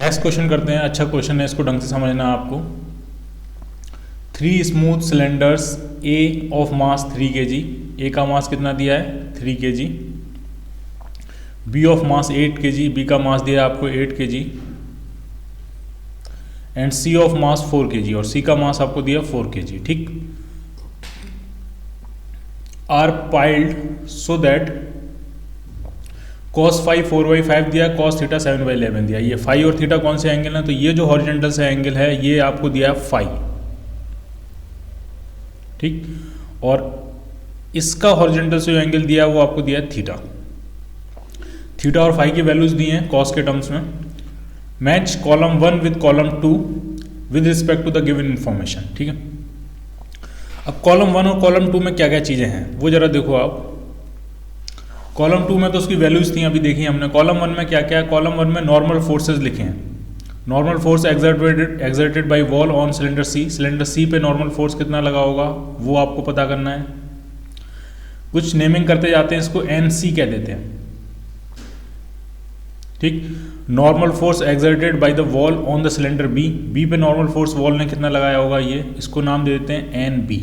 Next question करते हैं। अच्छा क्वेश्चन है, इसको ढंग से समझना है आपको। 3 smooth cylinders A of mass 3 kg, A का मास कितना दिया है 3 kg, B of mass 8 kg, B का मास दिया है आपको 8 kg, and C of mass 4 kg, और सी का मास आपको दिया 4 kg। ठीक, are piled so that cos five 4/5 दिया, cos थीटा 7/11 दिया। ये फाई और थीटा कौन से एंगल हैं, तो ये जो हॉरिजॉन्टल से एंगल है ये आपको दिया है फाई। ठीक, और इसका हॉरिजॉन्टल से जो एंगल दिया है वो आपको दिया है थीटा। थीटा और फाई की वैल्यूज दी हैं कॉस के टर्म्स में। Match column 1 with column 2 with respect to the given information. ठीक है, अब कॉलम 1 और कॉलम 2 में क्या क्या चीज़ें हैं वो जरा देखो आप। कॉलम 2 में तो उसकी वैल्यूज थी, अभी देखी हमने। कॉलम 1 में क्या क्या है, कॉलम 1 में नॉर्मल फोर्सेज लिखे हैं। Normal force exerted by wall on cylinder C, cylinder C पे नॉर्मल फोर्स कितना लगा होगा वो आपको पता करना है। कुछ नेमिंग करते जाते हैं, इसको एन सी कह देते हैं। ठीक, normal force exerted by the wall on the cylinder B, B पे नॉर्मल फोर्स वॉल ने कितना लगाया होगा ये, इसको नाम दे देते हैं N B.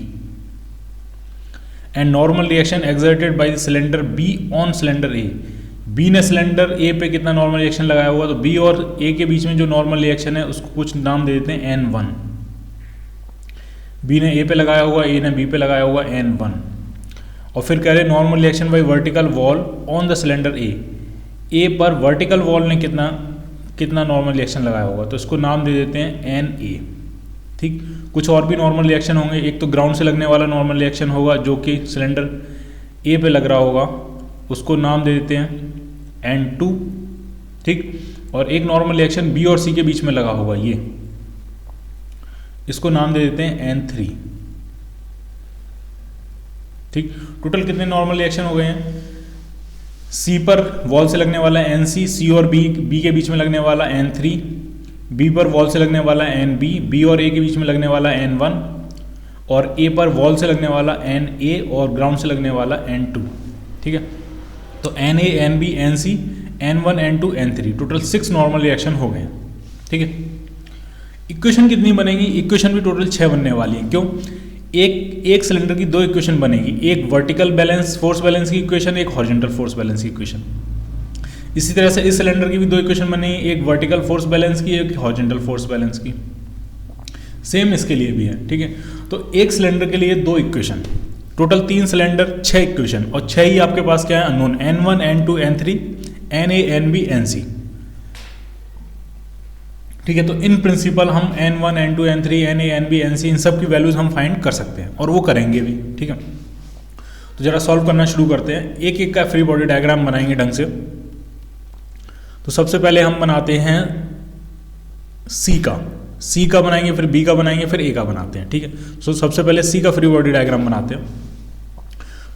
And normal reaction exerted by the cylinder B on cylinder A, B ने सिलेंडर ए पे कितना नॉर्मल रिएक्शन लगाया होगा, तो बी और ए के बीच में जो नॉर्मल रिएक्शन है उसको कुछ नाम दे देते हैं N1। बी ने ए पे लगाया होगा, ए ने बी पे लगाया होगा N1। और फिर कह रहे normal reaction by vertical wall on the cylinder A पर वर्टिकल वॉल ने कितना नॉर्मल रिएक्शन लगाया होगा, तो इसको नाम दे देते हैं Na। ठीक, कुछ और भी नॉर्मल रिएक्शन होंगे। एक तो ग्राउंड से लगने वाला नॉर्मल रिएक्शन होगा जो कि सिलेंडर ए पे लग रहा होगा, उसको नाम दे देते हैं N2। ठीक, और एक नॉर्मल रिएक्शन बी और सी के बीच में लगा होगा ये, इसको नाम दे देते हैं N3। ठीक, टोटल कितने नॉर्मल रिएक्शन हो गए हैं। सी पर वॉल से लगने वाला NC, सी और बी के बीच में लगने वाला N3, बी पर वॉल से लगने वाला NB, बी और ए के बीच में लगने वाला N1, और ए पर वॉल से लगने वाला NA और ग्राउंड से लगने वाला N2। ठीक है, तो Na, Nb, Nc, N1, N2, N3, total 6 normal reaction हो गए। ठीक है, इक्वेशन कितनी बनेगी, इक्वेशन भी टोटल 6 बनने वाली है। क्यों, एक सिलेंडर की 2 इक्वेशन बनेगी, एक वर्टिकल बैलेंस फोर्स बैलेंस की इक्वेशन, एक हॉरिजॉन्टल फोर्स बैलेंस की इक्वेशन। इसी तरह से इस सिलेंडर की भी 2 इक्वेशन बनेगी, एक वर्टिकल फोर्स बैलेंस की, एक हॉरिजॉन्टल फोर्स बैलेंस की। सेम इसके लिए भी है। ठीक है, तो एक सिलेंडर के लिए 2 इक्वेशन, टोटल 3 सिलेंडर 6 इक्वेशन, और 6 ही आपके पास क्या है unknown, N1, N2, N3, Na, Nb, Nc। ठीक है, तो इन प्रिंसिपल हम N1, N2, N3, Na, Nb, Nc इन सब की वैल्यूज हम फाइंड कर सकते हैं, और वो करेंगे भी। ठीक है, तो जरा सॉल्व करना शुरू करते हैं। एक एक का फ्री बॉडी डायग्राम बनाएंगे ढंग से। तो सबसे पहले हम बनाते हैं सी का बनाएंगे, फिर बी का बनाएंगे, फिर ए का बनाते हैं। ठीक है, सो सबसे पहले सी का फ्री बॉडी डायग्राम बनाते हैं।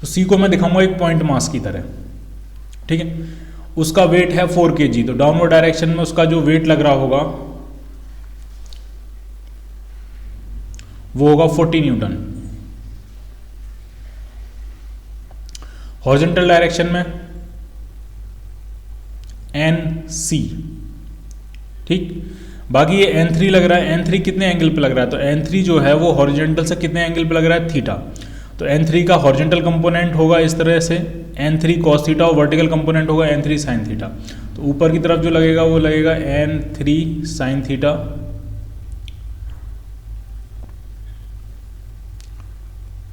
तो सी को मैं दिखाऊंगा एक पॉइंट मास की तरह। ठीक है, उसका वेट है 4 kg, तो डाउनवर्ड डायरेक्शन में उसका जो वेट लग रहा होगा वो होगा 40 न्यूटन। हॉरिजॉन्टल डायरेक्शन में NC। ठीक, बाकी ये N3 लग रहा है, N3 कितने एंगल पे लग रहा है, तो N3 जो है वो हॉरिजॉन्टल से कितने एंगल पे लग रहा है, थीटा। तो N3 का हॉरिजॉन्टल कंपोनेंट होगा इस तरह से N3 cos थीटा, और वर्टिकल कंपोनेंट होगा N3 sin थीटा। तो ऊपर की तरफ जो लगेगा वो लगेगा N3 sin थीटा,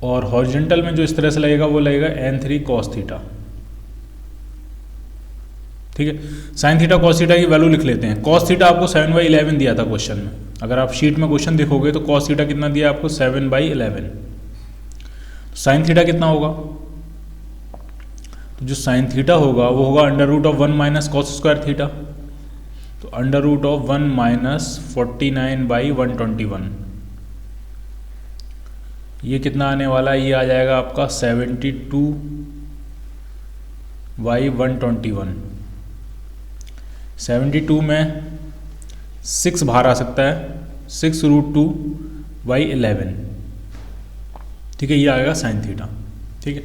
और हॉरिजॉन्टल में जो इस तरह से लगेगा वो लगेगा N3 cos थीटा। ठीक है, साइन थीटा कॉस थीटा की वैल्यू लिख लेते हैं। कॉस थीटा आपको 7/11 दिया था क्वेश्चन में, अगर आप शीट में क्वेश्चन देखोगे तो कॉस थीटा कितना दिया आपको 7/11। तो साइन थीटा कितना होगा, तो जो साइन थीटा होगा वो होगा √1 माइनस कॉस स्क्वायर थीटा, तो √1 माइनस 49/121। ये कितना आने वाला है, ये आ जाएगा आपका 72/121। 72 में 6 बाहर आ सकता है, 6√2/11। ठीक है, ये आएगा साइन थीटा। ठीक है,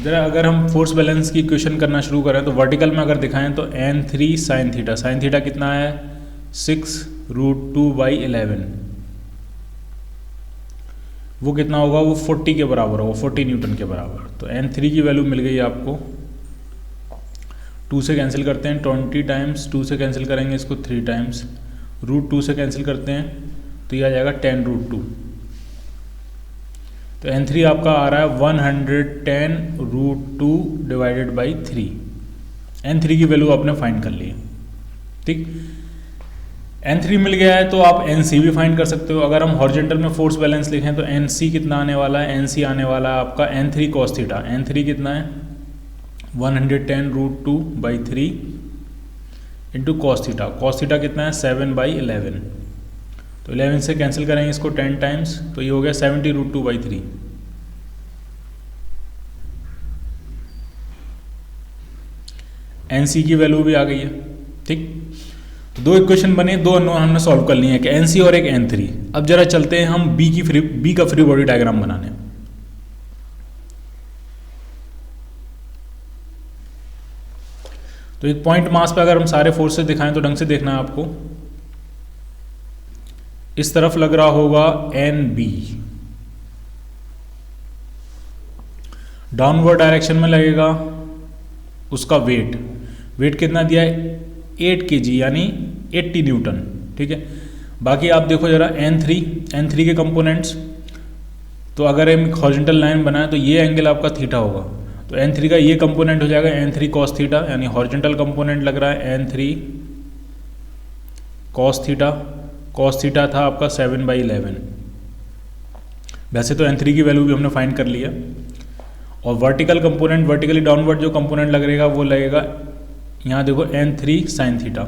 जरा अगर हम फोर्स बैलेंस की इक्वेशन करना शुरू करें तो वर्टिकल में अगर दिखाएं तो N3 साइन थीटा कितना है 6√2/11, वो कितना होगा, वो 40 के बराबर होगा, 40 न्यूटन के बराबर। तो n3 की वैल्यू मिल गई आपको, 2 से कैंसिल करते हैं 20 टाइम्स, 2 से कैंसिल करेंगे इसको 3 टाइम्स, √2 से कैंसिल करते हैं तो ये आ जाएगा 10√2। तो n3 आपका आ रहा है 110√2/3। n3 की वैल्यू आपने फाइंड कर ली है, ठीक। n3 मिल गया है तो आप nc भी फाइंड कर सकते हो। अगर हम हॉरिजॉन्टल में फोर्स बैलेंस लिखें तो nc कितना आने वाला है, nc आने वाला है आपका n3 cos थीटा। n3 कितना है, 110√2/3 into cos theta. cos theta कितना है, 7/11। तो 11 से कैंसिल करेंगे इसको 10 टाइम्स, तो ये हो गया 70√2/3। एनसी की वैल्यू भी आ गई है, ठीक। दो इक्वेशन बने, दो अननोन हमने सॉल्व कर लिए हैं, कि एनसी और एक n3। अब जरा चलते हैं हम बी का फ्री बॉडी डायग्राम बनाने। तो एक पॉइंट मास पे अगर हम सारे फोर्सेस दिखाएं तो ढंग से देखना है आपको। इस तरफ लग रहा होगा NB, डाउनवर्ड डायरेक्शन में लगेगा उसका वेट कितना दिया है, 8 kg यानी 80 न्यूटन, ठीक है। बाकी आप देखो जरा n3 के कंपोनेंट्स। तो अगर हम हॉरिजॉन्टल लाइन बनाए तो ये एंगल आपका थीटा होगा, तो n3 का ये कंपोनेंट हो जाएगा n3 cos थीटा, यानी हॉरिजॉन्टल कंपोनेंट लग रहा है n3 cos theta. cos theta था आपका 7/11। वैसे तो n3 की वैल्यू भी हमने फाइंड कर लिया। और वर्टिकल कंपोनेंट, वर्टिकली डाउनवर्ड जो कंपोनेंट लगेगा वो लगेगा, यहाँ देखो n3 sin थीटा।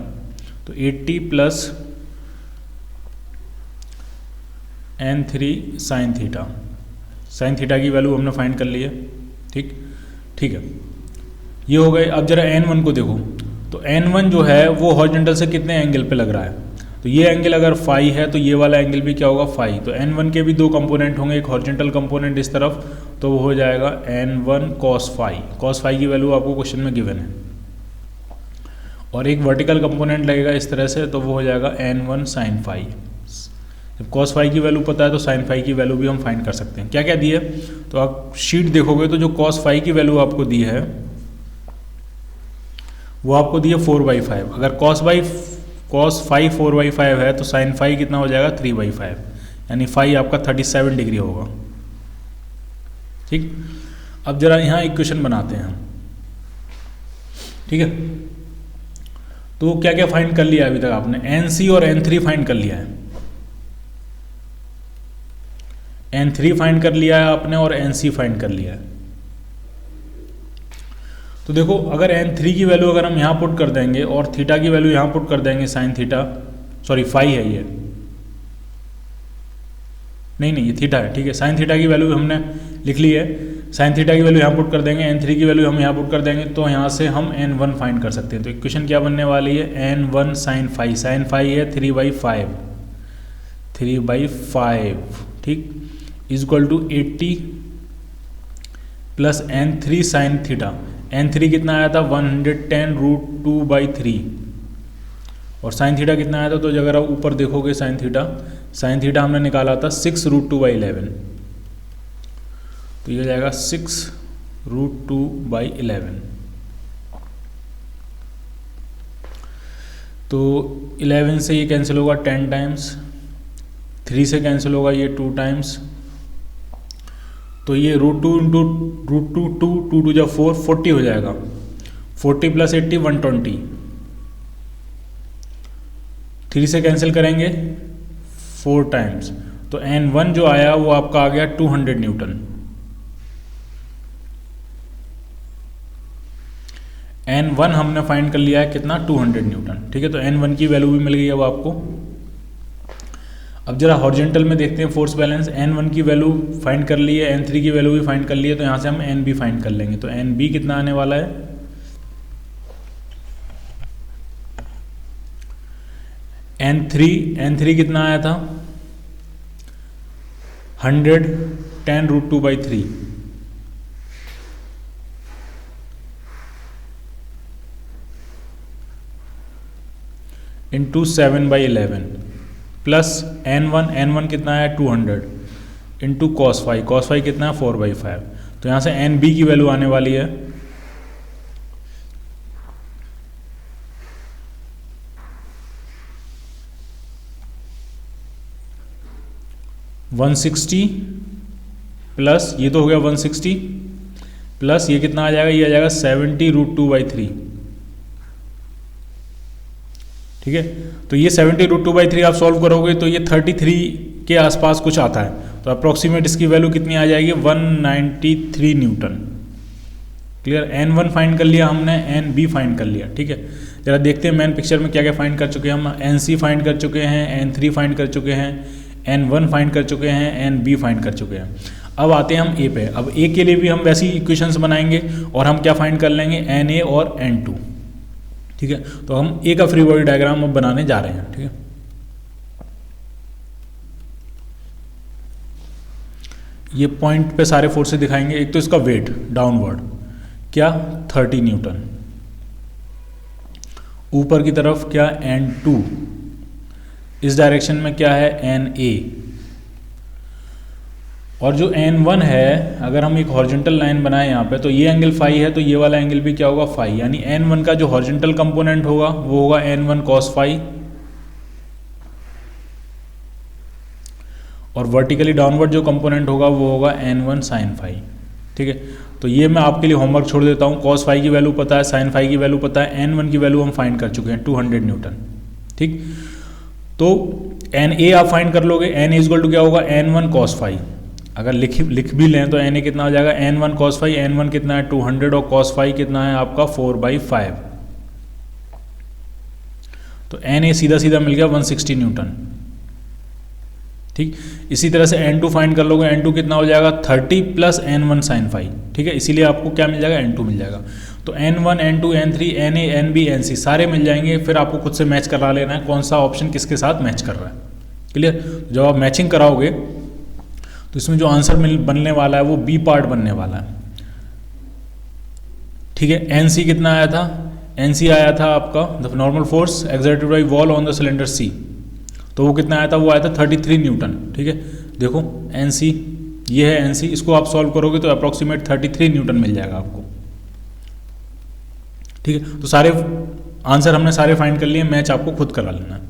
तो 80 plus n3 sin theta, sin theta की वैल्यू हमने फाइंड कर ली है, ठीक है। ये हो गए। अब जरा n1 को देखो, तो n1 जो है वो हॉरिजॉन्टल से कितने एंगल पे लग रहा है, तो ये एंगल अगर फाई है तो ये वाला एंगल भी क्या होगा, फाई। तो n1 के भी दो कंपोनेंट होंगे, एक हॉरिजॉन्टल कंपोनेंट इस तरफ, तो वो हो जाएगा n1 cos phi. cos phi की वैल्यू आपको क्वेश्चन में गिवन है। और एक वर्टिकल कंपोनेंट लगेगा इस तरह से, तो वो हो जाएगा n1 sin फाई। जब cos फाई की वैल्यू पता है तो sin फाई की वैल्यू भी हम फाइंड कर सकते हैं। क्या क्या दी है, तो आप शीट देखोगे तो जो cos फाई की वैल्यू आपको दी है वो आपको दी है 4/5। अगर cos फाई 4/5 है तो sin फाई कितना हो जाएगा, 3/5, यानी फाई आपका 37 डिग्री होगा, ठीक। अब जरा यहाँ इक्वेशन बनाते हैं, ठीक है। तो क्या क्या फाइंड कर लिया अभी तक आपने, nc और n3 फाइंड कर लिया है, n3 फाइंड कर लिया है आपने और nc फाइंड कर लिया है। तो देखो अगर n3 की वैल्यू अगर हम यहाँ पुट कर देंगे और थीटा की वैल्यू यहाँ पुट कर देंगे, साइन थीटा, सॉरी फाई है ये, नहीं ये थीटा है, ठीक है। साइन थीटा की वैल्यू हमने लिख ली है, साइन थीटा की वैल्यू यहाँ पुट कर देंगे, n3 की वैल्यू हम यहाँ पुट कर देंगे, तो यहाँ से हम n1 फाइंड कर सकते हैं। तो इक्वेशन क्या बनने वाली है, n1 sin phi, sine phi है 3/5, ठीक, is equal to 80 plus n3 sin theta. n3 कितना आया था, 110√2/3, और साइन थीटा कितना आया था, तो अगर आप ऊपर देखोगे साइन थीटा हमने निकाला था 6√2/11, तो ये जाएगा 6√2/11। तो 11 से ये कैंसिल होगा 10 टाइम्स, 3 से कैंसिल होगा ये 2 टाइम्स, तो ये √2 इंटू √2 2 जब 40 हो जाएगा, 40 प्लस 80 120, 3 से कैंसिल करेंगे 4 टाइम्स, तो n1 जो आया वो आपका आ गया 200 न्यूटन। n1 हमने फाइंड कर लिया है कितना, 200 न्यूटन, ठीक है। तो n1 की वैल्यू भी मिल गई अब आपको। अब जरा हॉरिजॉन्टल में देखते हैं फोर्स बैलेंस। n1 की वैल्यू फाइंड कर ली है, n3 की वैल्यू भी फाइंड कर ली है, तो यहाँ से हम nb फाइंड कर लेंगे। तो nb कितना आने वाला है, n3 कितना आया था, 110√2/3, इंटू 7/11 प्लस n1 कितना है 200 इंटू cos फाई कितना है 4/5। तो यहाँ से एन बी की वैल्यू आने वाली है 160 प्लस ये तो हो गया 160 प्लस ये कितना आ जाएगा, ये आ जाएगा 70√2/3। ठीक है, तो ये 70√2/3 आप सॉल्व करोगे तो ये 33 के आसपास कुछ आता है। तो अप्रोक्सीमेट इसकी वैल्यू कितनी आ जाएगी 193 न्यूटन। क्लियर, n1 फाइंड कर लिया हमने, nb फाइंड कर लिया। ठीक है, जरा देखते हैं मेन पिक्चर में क्या क्या फाइंड कर चुके हैं हम। nc फाइंड कर चुके हैं, n3 फाइंड कर चुके हैं, n1 फाइंड कर चुके हैं, nb फाइंड कर चुके हैं। अब आते हैं हम a पे। अब a के लिए भी हम वैसी इक्वेशंस बनाएंगे और हम क्या फाइंड कर लेंगे na और n2। ठीक है, तो हम a का फ्री बॉडी डायग्राम अब बनाने जा रहे हैं। ठीक है, ये पॉइंट पे सारे फोर्सेस दिखाएंगे। एक तो इसका वेट डाउनवर्ड क्या 30 न्यूटन, ऊपर की तरफ क्या n2, इस डायरेक्शन में क्या है na, और जो n1 है अगर हम एक हॉरिजॉन्टल लाइन बनाए यहाँ पे तो ये एंगल फाई है, तो ये वाला एंगल भी क्या होगा फाई। यानी n1 का जो हॉरिजॉन्टल कंपोनेंट होगा वो होगा n1 cos फाई, और वर्टिकली डाउनवर्ड जो कंपोनेंट होगा वो होगा n1 sin फाई। ठीक है, तो ये मैं आपके लिए होमवर्क छोड़ देता हूँ। cos फाई की वैल्यू पता है, sin फाई की वैल्यू पता है, n1 की वैल्यू हम फाइंड कर चुके हैं 200 न्यूटन। ठीक, तो na आप फाइंड कर लोगे, n इक्वल टू क्या होगा n1 cos फाई। अगर लिख भी लें तो na कितना हो जाएगा n1 cos फाई, n1 कितना है 200 और cos फाई कितना है आपका 4/5। तो na सीधा सीधा मिल गया 160 न्यूटन। ठीक, इसी तरह से n2 फाइंड कर लोगे, n2 कितना हो जाएगा 30 प्लस n1 sin फाई। ठीक है, इसीलिए आपको क्या मिल जाएगा n2 मिल जाएगा। तो n1 n2 n3 na nb nc सारे मिल जाएंगे। फिर आपको खुद से मैच करा लेना है कौन सा ऑप्शन किसके साथ मैच कर रहा है। क्लियर, जब आप मैचिंग कराओगे तो इसमें जो आंसर बनने वाला है वो बी पार्ट बनने वाला है। ठीक है, nc कितना आया था, nc आया था आपका the normal force exerted by wall on the cylinder c, तो वो कितना आया था, वो आया था 33 न्यूटन। ठीक है, देखो nc ये है nc, इसको आप सॉल्व करोगे तो अप्रोक्सीमेट 33 न्यूटन मिल जाएगा आपको। ठीक है, तो सारे आंसर हमने सारे फाइंड कर लिए, मैच आपको खुद करा लेना है।